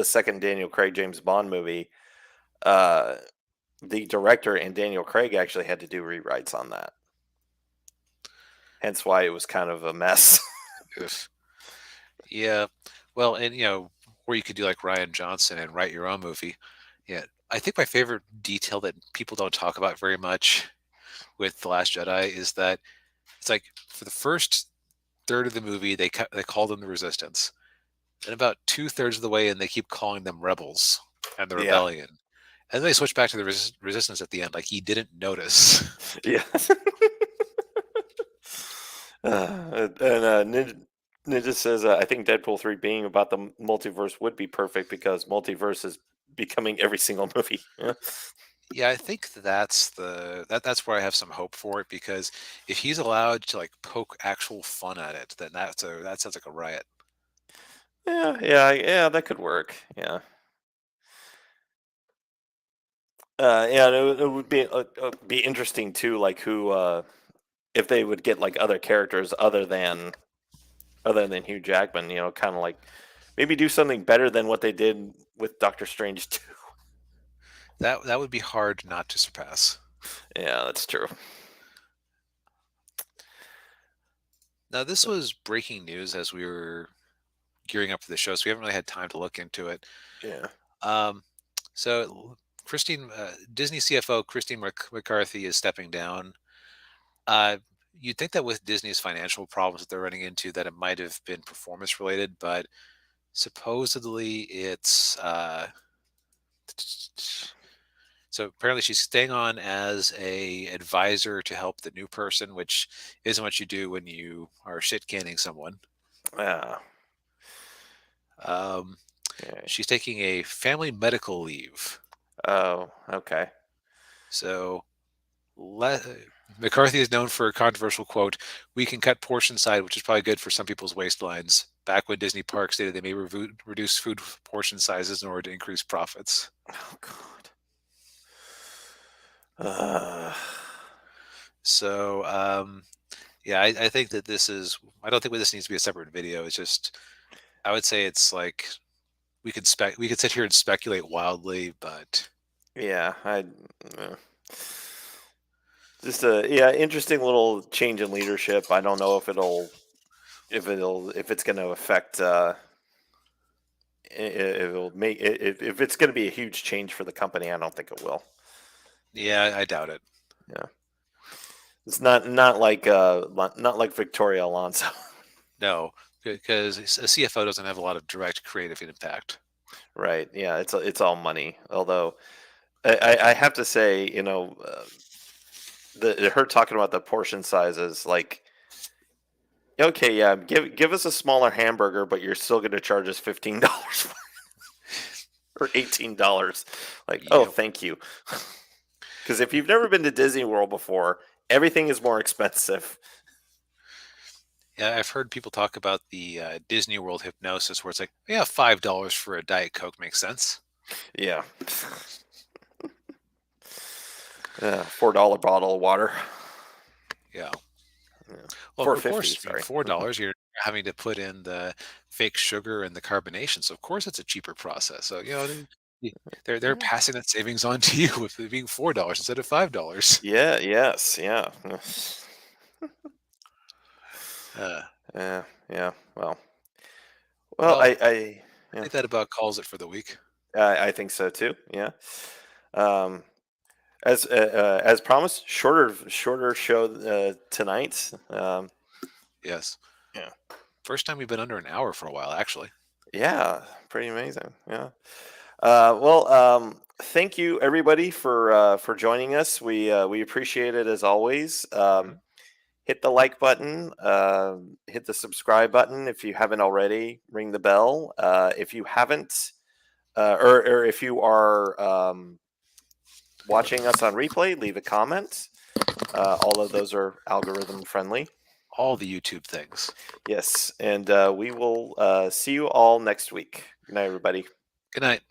second Daniel Craig James Bond movie. Uh, the director and Daniel Craig actually had to do rewrites on that. Hence why it was kind of a mess. If yeah, well, and where you could do like Ryan Johnson and write your own movie. Yeah, I think my favorite detail that people don't talk about very much with The Last Jedi is that it's like for the first third of the movie they call them the Resistance, and about 2/3 of the way in they keep calling them rebels and the Yeah, rebellion, And then they switch back to the resistance at the end, like he didn't notice. Yeah. Ninja says, I think Deadpool 3 being about the multiverse would be perfect because multiverse is becoming every single movie. Yeah. Yeah, I think that's where I have some hope for it, because if he's allowed to like poke actual fun at it, then that sounds like a riot. Yeah, that could work. Yeah. Yeah, it would be interesting too, like who, if they would get like other characters other than Hugh Jackman, kind of like maybe do something better than what they did with Doctor Strange 2. That would be hard not to surpass. Yeah, that's true. Now, this was breaking news as we were gearing up for the show, so we haven't really had time to look into it. Yeah. Um, so Disney CFO Christine McCarthy is stepping down. Uh, you'd think that with Disney's financial problems that they're running into, that it might have been performance related, but supposedly it's so apparently she's staying on as a advisor to help the new person, which isn't what you do when you are shit canning someone. Yeah. Um, Okay. she's taking a family medical leave. Oh, okay. So le- McCarthy is known for a controversial quote: "We can cut portion side, which is probably good for some people's waistlines." Back when Disney Parks stated they may reduce food portion sizes in order to increase profits. Oh God. Uh, So yeah, I think that this is. I don't think this needs to be a separate video. It's just, I would say it's like we could sit here and speculate wildly, but yeah, uh, just a interesting little change in leadership. I don't know if it's going to affect it'll make if it's going to be a huge change for the company. I don't think it will. yeah, I doubt it. Yeah, it's not like Victoria Alonso. No, because a CFO doesn't have a lot of direct creative impact. Right? Yeah, it's all money. Although I have to say, her talking about the portion sizes, like, okay, yeah, give us a smaller hamburger, but you're still going to charge us $15 or $18. Like, oh, Yep. thank you. Because if you've never been to Disney World before, everything is more expensive. Yeah, I've heard people talk about the Disney World hypnosis, where it's like, yeah, $5 for a Diet Coke makes sense. Yeah. $4 bottle of water. Yeah. Yeah. Well, Four of fifty. course, Sorry. $4, you're having to put in the fake sugar and the carbonation. So of course it's a cheaper process. So they're passing that savings on to you with it being $4 instead of $5. Yeah. Yes. Yeah. Uh, Yeah. Yeah. Well, well, I yeah, think that about calls it for the week. I think so too. Yeah. Um, as promised, shorter show tonight. Yes. Yeah. First time we've been under an hour for a while, actually. Yeah. Pretty amazing. Yeah. Thank you everybody for joining us. We appreciate it as always. Mhm. Hit the like button. Hit the subscribe button if you haven't already. Ring the bell. If you haven't, or if you are watching us on replay, leave a comment. All of those are algorithm friendly. All the YouTube things. Yes, and we will see you all next week. Good night, everybody. Good night.